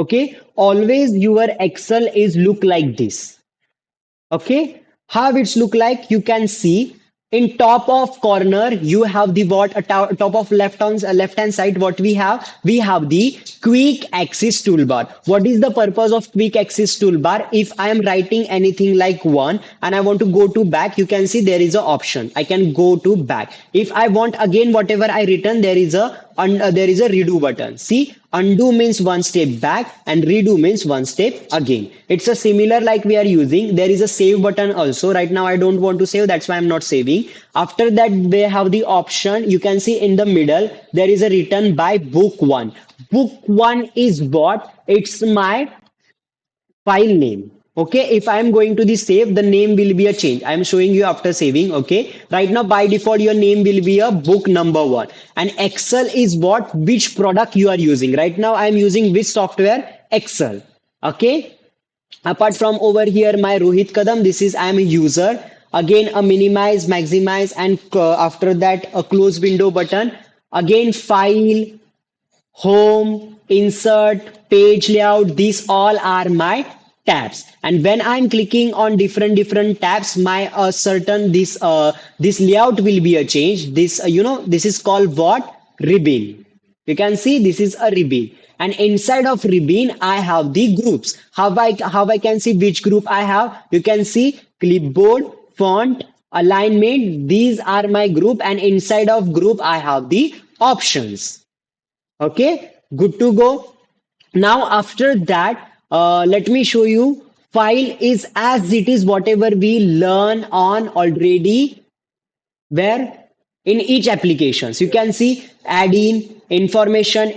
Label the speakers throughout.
Speaker 1: Okay, always your Excel is look like this. Okay, how it's look like, you can see in top of corner you have the what, top of left hand side, what we have the quick access toolbar. What is the purpose of quick access toolbar? If I am writing anything like one and I want to go to back, you can see there is a option, I can go to back. If I want again whatever I written, there is a redo button. See, undo means one step back and redo means one step again. It's a similar like we are using. There is a save button also. Right now I don't want to save, that's why I'm not saving. After that they have the option, you can see in the middle there is a written by book one. Book one is what? It's my file name. Okay, if I am going to the save, the name will be a change. I am showing you after saving. Okay, right now by default your name will be a book number one. And Excel is what, which product you are using. Right now I am using which software? Excel. Okay, apart from over here my Rohit Kadam, this is I am a user. Again a minimize, maximize, and after that a close window button. Again file, home, insert, page layout, these all are my tabs. And when I'm clicking on different tabs, my certain this layout will be a change. This this is called what? Ribbon. You can see this is a ribbon. And inside of ribbon, I have the groups. How I can see which group I have? You can see clipboard, font, alignment. These are my group, and inside of group I have the options. Okay, good to go. Now, after that, let me show you. File is as it is, whatever we learn on already, where in each applications you can see add in information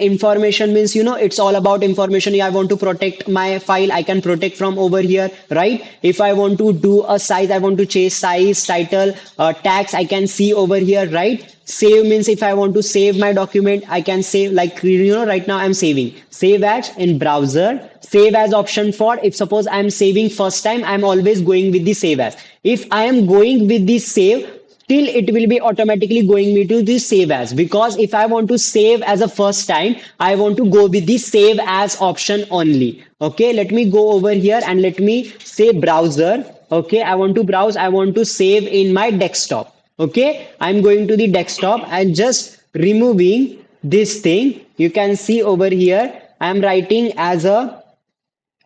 Speaker 1: means it's all about information. I want to protect my file, I can protect from over here, right? If I want to do a size, I want to change size, title, tags, I can see over here, right? Save means if I want to save my document, I can save, like right now I'm saving. Save as in browser, save as option. For if suppose I'm saving first time, I'm always going with the save as. If I am going with the save, still it will be automatically going me to the save as, because if I want to save as a first time, I want to go with the save as option only. Okay, let me go over here and let me say browser. Okay, I want to browse, I want to save in my desktop. Okay, I'm going to the desktop and just removing this thing. You can see over here I'm writing as a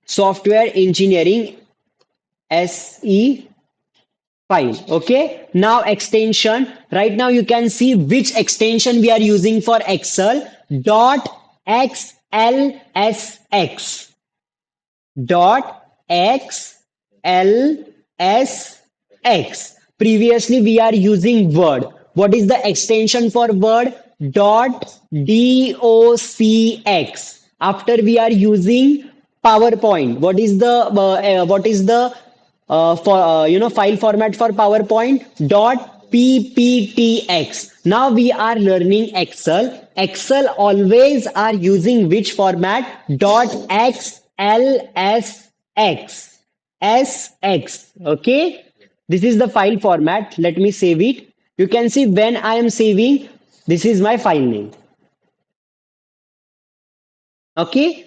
Speaker 1: software engineering SE file. Okay, now extension. Right now you can see which extension we are using for Excel. Dot XLSX. Dot XLSX. Previously we are using Word. What is the extension for Word? Dot DOCX. After we are using PowerPoint. What is the for file format for PowerPoint? Dot PPTX. Now we are learning Excel. Excel always are using which format? Dot XLSX. SX. Okay. This is the file format. Let me save it. You can see when I am saving, this is my file name. Okay.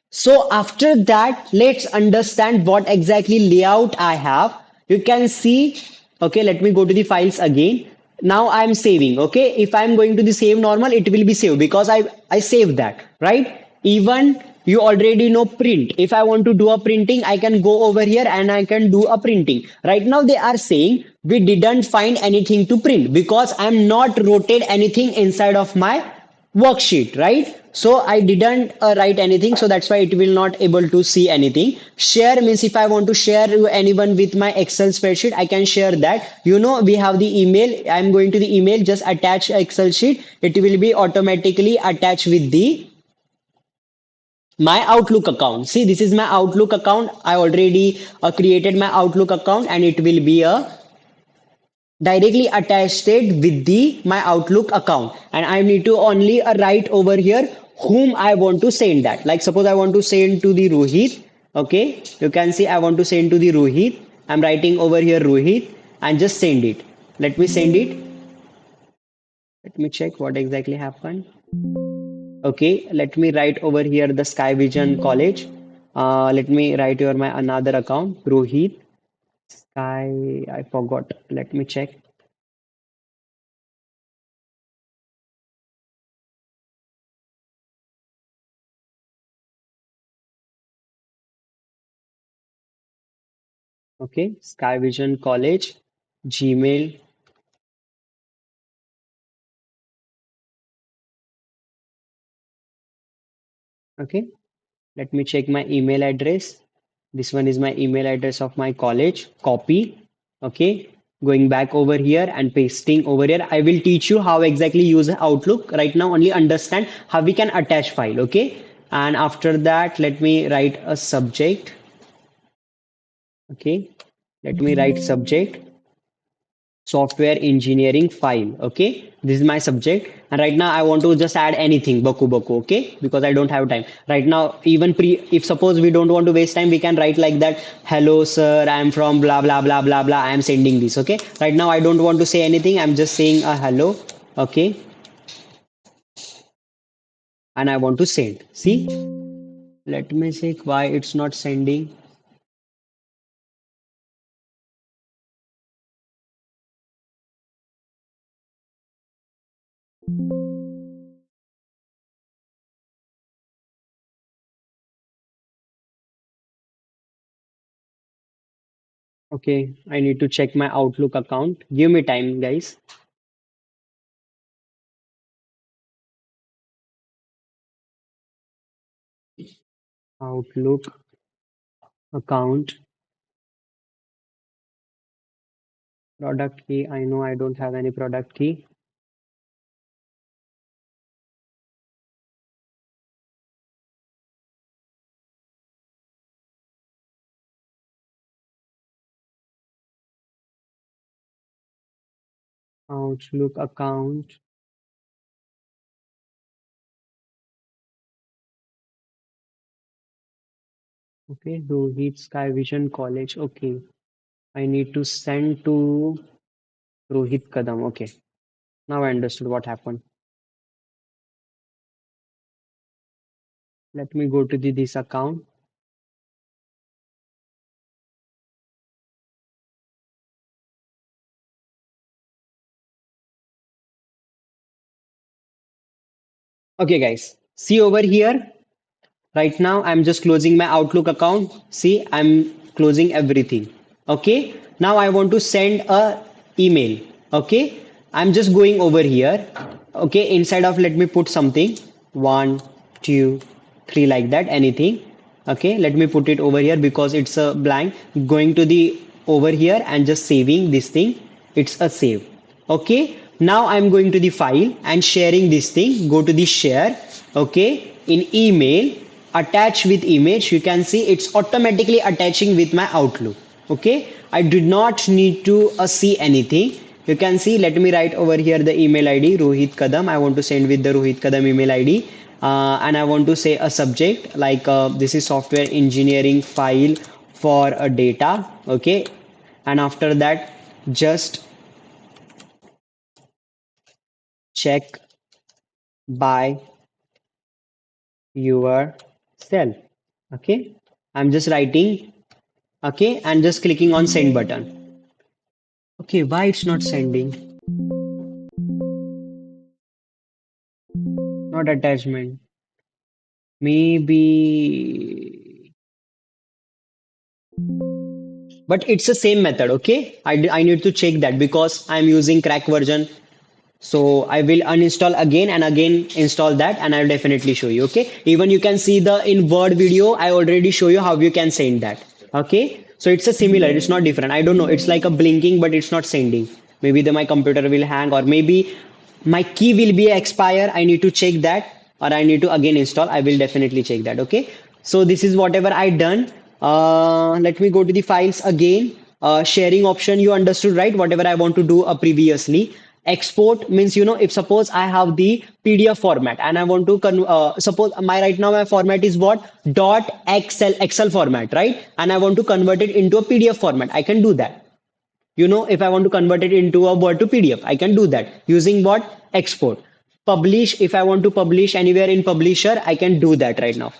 Speaker 1: So after that, let's understand what exactly layout I have. You can see, okay, let me go to the files again. Now I'm saving, okay? If I'm going to the save normal, it will be saved because I saved that, right? Even you already know print. If I want to do a printing, I can go over here and I can do a printing. Right now they are saying we didn't find anything to print because I'm not rotate anything inside of my worksheet, right? So I didn't write anything, so that's why it will not able to see anything. Share means if I want to share to anyone with my Excel spreadsheet, I can share that. We have the email. I'm going to the email, just attach Excel sheet. It will be automatically attached with the my Outlook account. See, this is my Outlook account. I already created my Outlook account, and it will be a directly attached it with the my Outlook account, and I need to only write over here whom I want to send that. Like suppose I want to send to the Rohit. Okay, you can see I want to send to the Rohit. I'm writing over here Rohit and just send it. Let me send it. Let me check what exactly happened. Okay, let me write over here the Sky Vision College. Let me write your my another account, Rohit Sky. I forgot. Let me check. Okay, Sky Vision College, Gmail. Okay, let me check my email address. This one is my email address of my college. Copy. Okay, going back over here and pasting over here. I will teach you how exactly use Outlook. Right now, only understand how we can attach file. Okay, and after that, let me write a subject. Okay, let me write subject software engineering file. Okay, this is my subject, and right now I want to just add anything baku baku. Okay, because I don't have time right now. Even pre if suppose we don't want to waste time, we can write like that. Hello sir, I am from blah blah blah blah blah, I am sending this. Okay, right now I don't want to say anything, I'm just saying a hello. Okay, and I want to send. See, let me see why it's not sending. Okay, I need to check my Outlook account. Give me time, guys. Outlook account. Product key. I know I don't have any product key. Outlook account. Okay, Rohit Sky Vision College. Okay, I need to send to Rohit Kadam. Okay, now I understood what happened. Let me go to this account. Okay, guys, see over here. Right now, I'm just closing my Outlook account. See, I'm closing everything. Okay. Now I want to send a email. Okay. I'm just going over here. Okay. Inside of let me put something. One, two, three like that. Anything. Okay. Let me put it over here because it's a blank. Going to the over here and just saving this thing. It's a save. Okay, now I'm going to the file and sharing this thing. Go to the share. Okay, in email, attach with image. You can see it's automatically attaching with my Outlook. Okay, I did not need to see anything. You can see, let me write over here the email ID Rohit Kadam. I want to send with the Rohit Kadam email ID. And I want to say a subject like this is software engineering file for a data. Okay, and after that, just check by yourself. Okay, I'm just writing. Okay, and just clicking on send button. Okay, why it's not sending? Not attachment. Maybe, but it's the same method. Okay, I need to check that because I'm using crack version. So I will uninstall again and again install that, and I'll definitely show you. Okay. Even you can see the in Word video, I already show you how you can send that. Okay. So it's a similar, it's not different. I don't know. It's like a blinking, but it's not sending. Maybe my computer will hang, or maybe my key will be expire. I need to check that, or I need to again install. I will definitely check that. Okay. So this is whatever I done. Let me go to the files again. Sharing option, you understood, right? Whatever I want to do previously. Export means, if suppose I have the PDF format and I want to suppose my right now my format is what dot Excel format, right? And I want to convert it into a PDF format. I can do that. If I want to convert it into a Word to PDF, I can do that using what export. publish. If I want to publish anywhere in publisher, I can do that right now.